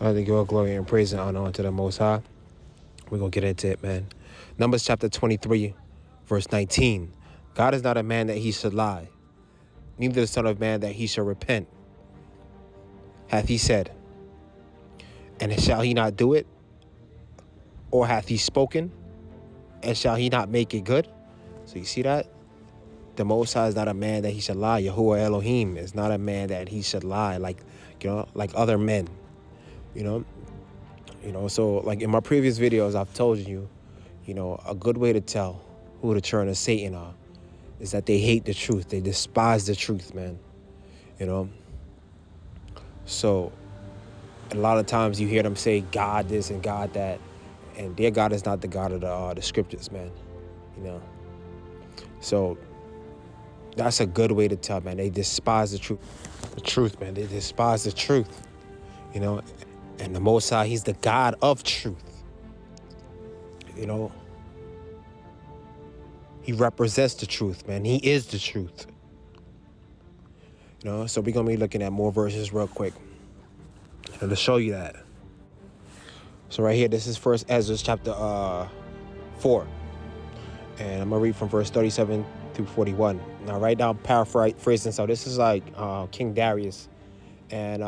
I think all glory and praise and honor unto the Most High. We're going to get into it, man. Numbers chapter 23, verse 19. God is not a man that he should lie, neither the son of man that he should repent. Hath he said, and shall he not do it? Or hath he spoken, and shall he not make it good? So you see that? The Most High is not a man that he should lie. Yahuwah Elohim is not a man that he should lie like other men, you know? So like in my previous videos, I've told you, a good way to tell who the children of Satan are is that they hate the truth. They despise the truth, man. So a lot of times you hear them say God this and God that, and their God is not the God of the scriptures, man. So that's a good way to tell, man. They despise the truth. The truth, man. They despise the truth. And the Most High, he's the God of truth. He represents the truth, man. He is the truth. So we're going to be looking at more verses real quick to show you that. So right here, this is First Ezra chapter 4. And I'm going to read from verse 37 through 41. Now, right now, I'm paraphrasing. So this is like King Darius. And,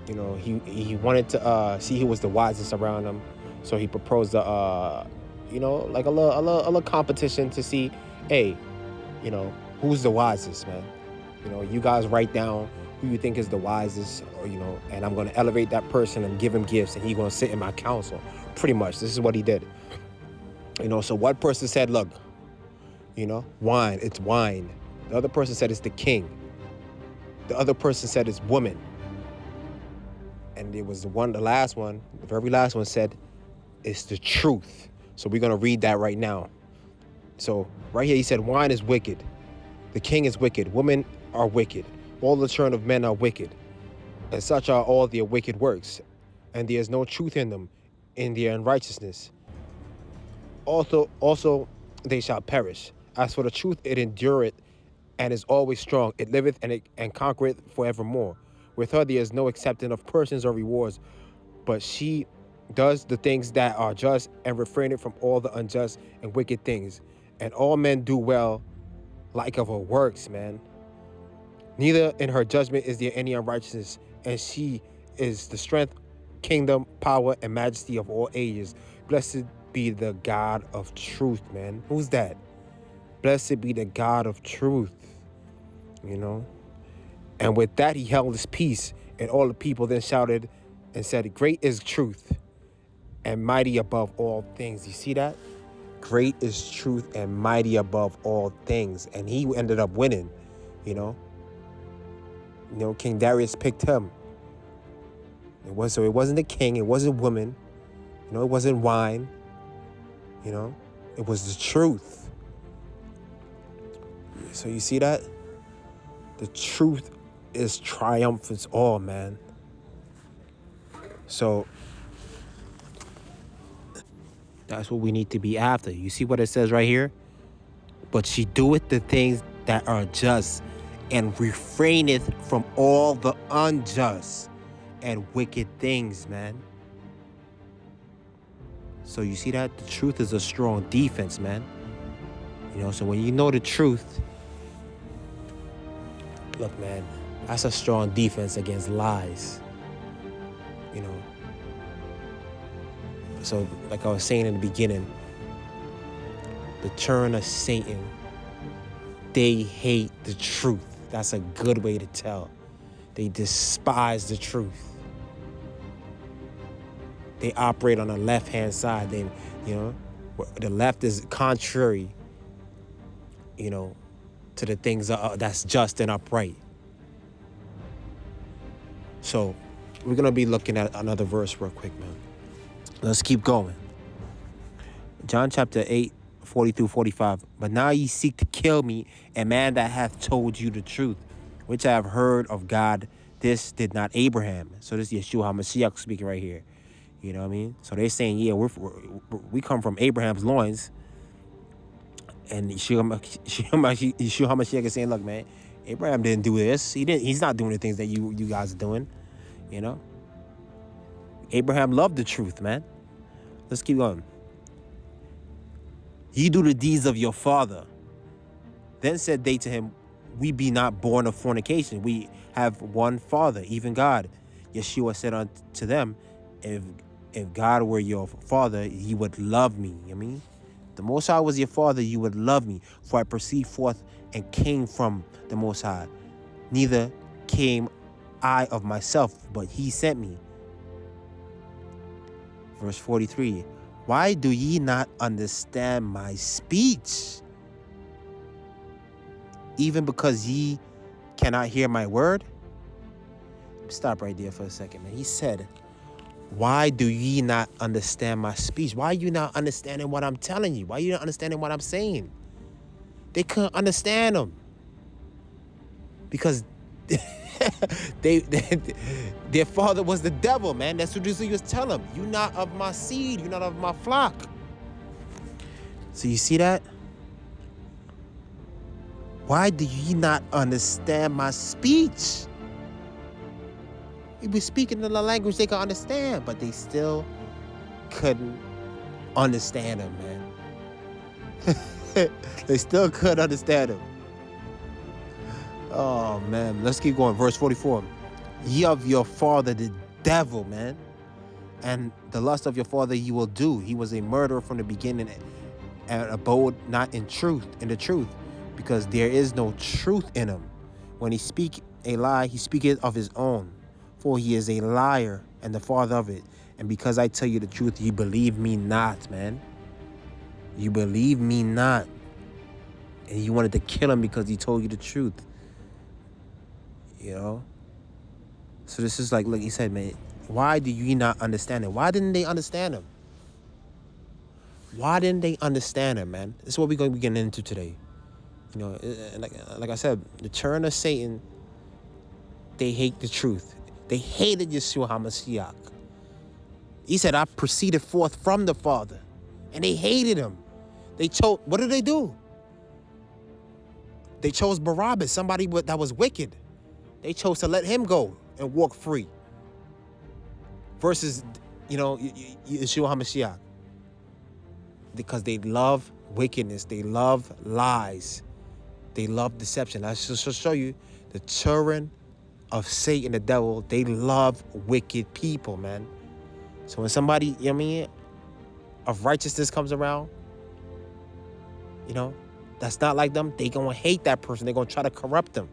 he wanted to see who was the wisest around him. So he proposed like a little competition to see, hey, who's the wisest, man? You guys write down who you think is the wisest, and I'm going to elevate that person and give him gifts, and he's going to sit in my council. Pretty much, this is what he did. So one person said, look, wine, it's wine. The other person said it's the king. The other person said it's woman. And it was the very last one said, it's the truth. So we're going to read that right now. So right here, he said, wine is wicked. The king is wicked. Women are wicked. All the children of men are wicked. And such are all their wicked works. And there is no truth in them, in their unrighteousness. Also they shall perish. As for the truth, it endureth and is always strong. It liveth and conquereth forevermore. With her there is no accepting of persons or rewards, but she does the things that are just and refraineth from all the unjust and wicked things. And all men do well like of her works, man. Neither in her judgment is there any unrighteousness, and she is the strength, kingdom, power, and majesty of all ages. Blessed be the God of truth, man. Who's that? Blessed be the God of truth, And with that, he held his peace, and all the people then shouted and said, great is truth and mighty above all things. You see that? Great is truth and mighty above all things. And he ended up winning, King Darius picked him. It wasn't the king, it wasn't woman, it wasn't wine, it was the truth. So you see that? The truth is triumphant all, man. So that's what we need to be after. You see what it says right here? But she doeth the things that are just, and refraineth from all the unjust and wicked things, man. So you see that? The truth is a strong defense, man. So when you know the truth, look, man, that's a strong defense against lies. So like I was saying in the beginning, the children of Satan, they hate the truth. That's a good way to tell. They despise the truth. They operate on the left-hand side. The left is contrary, to the things that's just and upright. So we're going to be looking at another verse real quick, man. Let's keep going. John chapter 8, 40 through 45. But now ye seek to kill me, a man that hath told you the truth, which I have heard of God. This did not Abraham. So this is Yeshua HaMashiach speaking right here. You know what I mean? So they're saying, yeah, we come from Abraham's loins. And Yeshua HaMashiach is saying, look, man, Abraham didn't do this. He's not doing the things that you guys are doing, Abraham loved the truth, man. Let's keep going. Ye do the deeds of your father. Then said they to him, we be not born of fornication. We have one Father, even God. Yeshua said unto them, if God were your father, ye would love me. I mean, the Most High was your father, you would love me. For I proceed forth and came from the Most High. Neither came I of myself, but he sent me. Verse 43. Why do ye not understand my speech? Even because ye cannot hear my word? Stop right there for a second, man. He said, why do ye not understand my speech? Why are you not understanding what I'm telling you? Why are you not understanding what I'm saying? They couldn't understand him. Because their father was the devil, man. That's what he was telling them. You're not of my seed. You're not of my flock. So you see that? Why do ye not understand my speech? He was speaking in a language they could understand, but they still couldn't understand him, man. They still couldn't understand him. Oh, man. Let's keep going. Verse 44. Ye of your father the devil, man. And the lust of your father ye will do. He was a murderer from the beginning and abode not in the truth, because there is no truth in him. When he speak a lie, he speaketh of his own. For he is a liar and the father of it. And because I tell you the truth, you believe me not, man. You believe me not. And you wanted to kill him because he told you the truth. You know? So this is like he said, man, why do you not understand it? Why didn't they understand him? Why didn't they understand him, man? This is what we're going to be getting into today. You know, like I said, the children of Satan, they hate the truth. They hated Yeshua HaMashiach. He said, I proceeded forth from the Father. And they hated him. They chose, what did they do? They chose Barabbas, somebody that was wicked. They chose to let him go and walk free. Versus, Yeshua HaMashiach. Because they love wickedness. They love lies. They love deception. I should show you the children of Satan, the devil, they love wicked people, man. So when somebody, of righteousness comes around, that's not like them, they gonna hate that person. They're gonna try to corrupt them.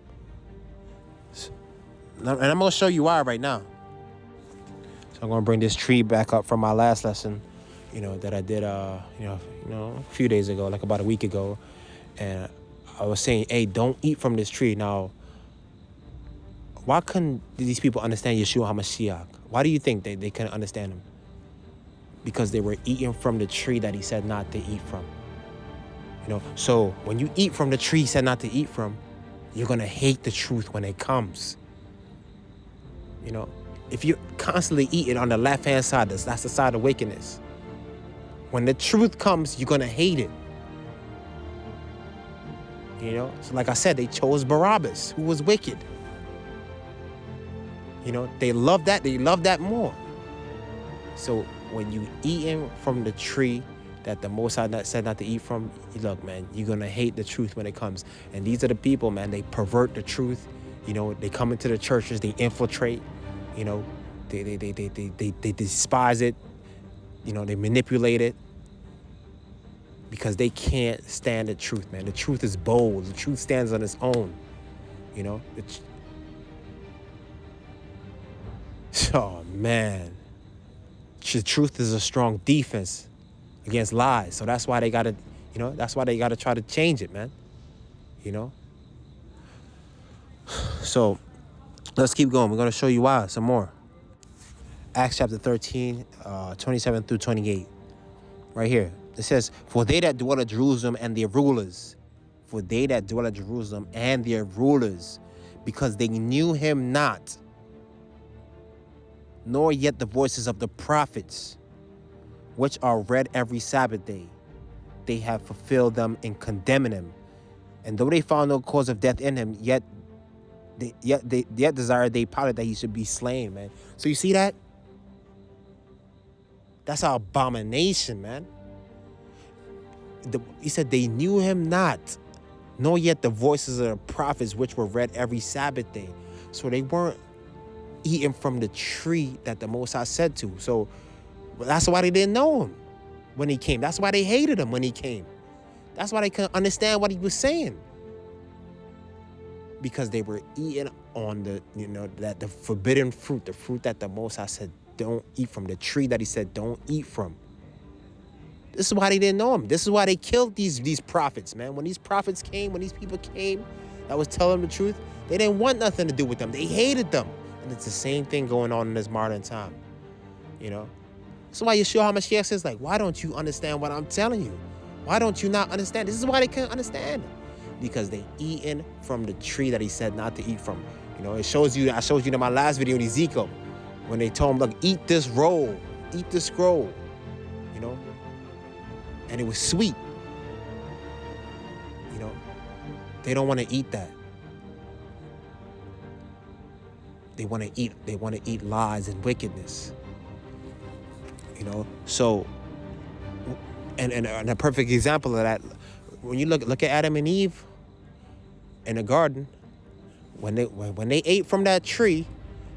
And I'm gonna show you why right now. So I'm gonna bring this tree back up from my last lesson, that I did, a few days ago, like about a week ago. And I was saying, hey, don't eat from this tree. Now, why couldn't these people understand Yeshua HaMashiach? Why do you think they couldn't understand him? Because they were eating from the tree that he said not to eat from. So when you eat from the tree he said not to eat from, you're going to hate the truth when it comes. If you constantly eat it on the left-hand side, that's the side of wickedness. When the truth comes, you're going to hate it. So like I said, they chose Barabbas, who was wicked. They love that. They love that more. So when you eating from the tree that the Most High said not to eat from, look, man, you're going to hate the truth when it comes. And these are the people, man, they pervert the truth. They come into the churches, they infiltrate, they despise it. They manipulate it because they can't stand the truth, man. The truth is bold. The truth stands on its own. Oh, man. The truth is a strong defense against lies. So that's why they got to, try to change it, man. So let's keep going. We're going to show you why some more. Acts chapter 13, 27 through 28. Right here. It says, for they that dwell at Jerusalem and their rulers, because they knew him not, nor yet the voices of the prophets, which are read every Sabbath day. They have fulfilled them in condemning him. And though they found no cause of death in him, yet desired they Pilate that he should be slain, man. So you see that? That's an abomination, man. He said they knew him not, nor yet the voices of the prophets which were read every Sabbath day. So they weren't eating from the tree that the Most High said to. So that's why they didn't know him when he came. That's why they hated him when he came. That's why they couldn't understand what he was saying. Because they were eating on the, that the forbidden fruit, the fruit that the Most High said don't eat from, the tree that he said don't eat from. This is why they didn't know him. This is why they killed these prophets, man. When these prophets came, when these people came that was telling them the truth, they didn't want nothing to do with them. They hated them. And it's the same thing going on in this modern time. That's why Yeshua HaMashiach says, like, why don't you understand what I'm telling you? Why don't you not understand? This is why they couldn't understand. Because they eating from the tree that he said not to eat from. It shows you, I showed you in my last video in Ezekiel, when they told him, look, eat this roll, eat this scroll, and it was sweet. They don't want to eat that. They want to eat lies and wickedness. So, and a perfect example of that, when you look at Adam and Eve in the garden, when they ate from that tree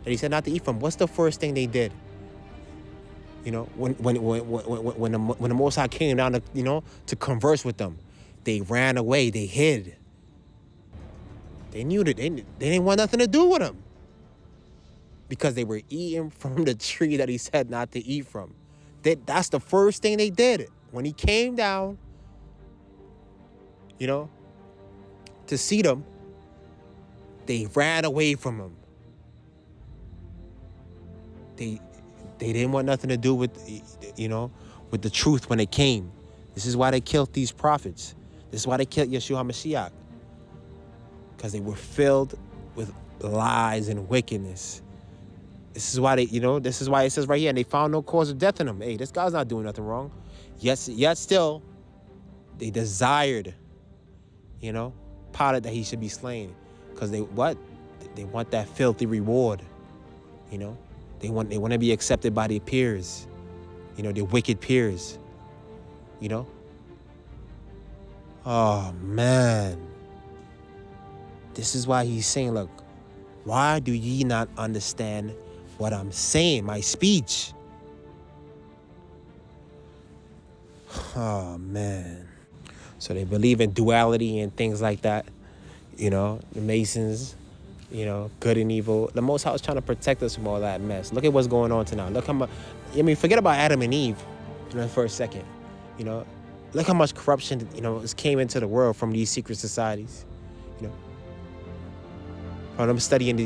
that he said not to eat from, what's the first thing they did? When the Most High came down to converse with them, they ran away, they hid. They knew that they didn't want nothing to do with him. Because they were eating from the tree that he said not to eat from. That's the first thing they did. When he came down, to see them, they ran away from him. They didn't want nothing to do with, with the truth when it came. This is why they killed these prophets. This is why they killed Yeshua HaMashiach. Because they were filled with lies and wickedness. This is why this is why it says right here, and they found no cause of death in him. Hey, this guy's not doing nothing wrong. Yet still, they desired, Pilate that he should be slain. Because they want that filthy reward. They want to be accepted by their peers. Their wicked peers. Oh man. This is why he's saying, look, why do ye not understand what I'm saying, my speech? Oh man. So they believe in duality and things like that. The Masons, good and evil. The Most High is trying to protect us from all that mess. Look at what's going on tonight. Look how much, forget about Adam and Eve, for a second. Look how much corruption, came into the world from these secret societies. From them studying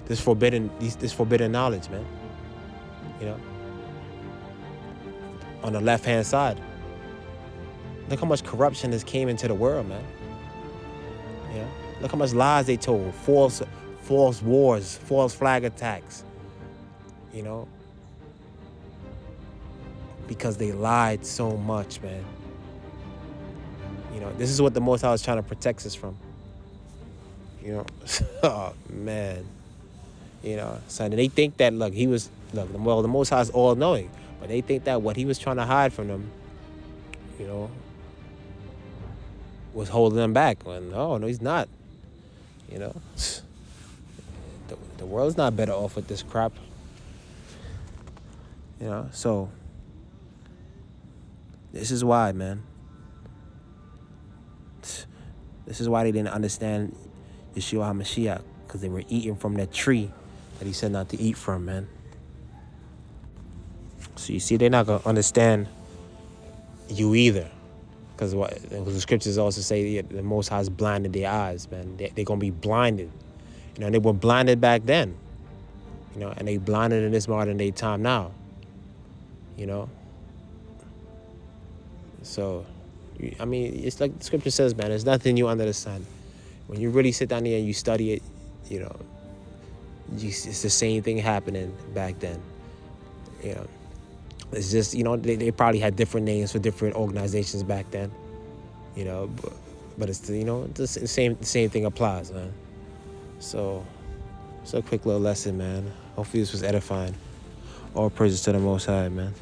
this forbidden knowledge, man. On the left-hand side. Look how much corruption has came into the world, man. Look how much lies they told. False wars, false flag attacks. Because they lied so much, man. This is what the Most High is trying to protect us from. Oh man. So they think that the Most High is all-knowing, but they think that what he was trying to hide from them, was holding them back. Well, no, he's not. The world's not better off with this crap. So this is why, man. This is why they didn't understand Yeshua HaMashiach, because they were eating from that tree that he said not to eat from, man. So you see, they're not going to understand you either. Because the scriptures also say the Most High has blinded their eyes, man. They're going to be blinded. They were blinded back then. And they blinded in this modern day time now. So, it's like the scripture says, man, there's nothing new under the sun. When you really sit down there and you study it, it's the same thing happening back then. It's just, they probably had different names for different organizations back then, but it's, the same thing applies, man. So, it's a quick little lesson, man. Hopefully this was edifying. All praises to the Most High, man.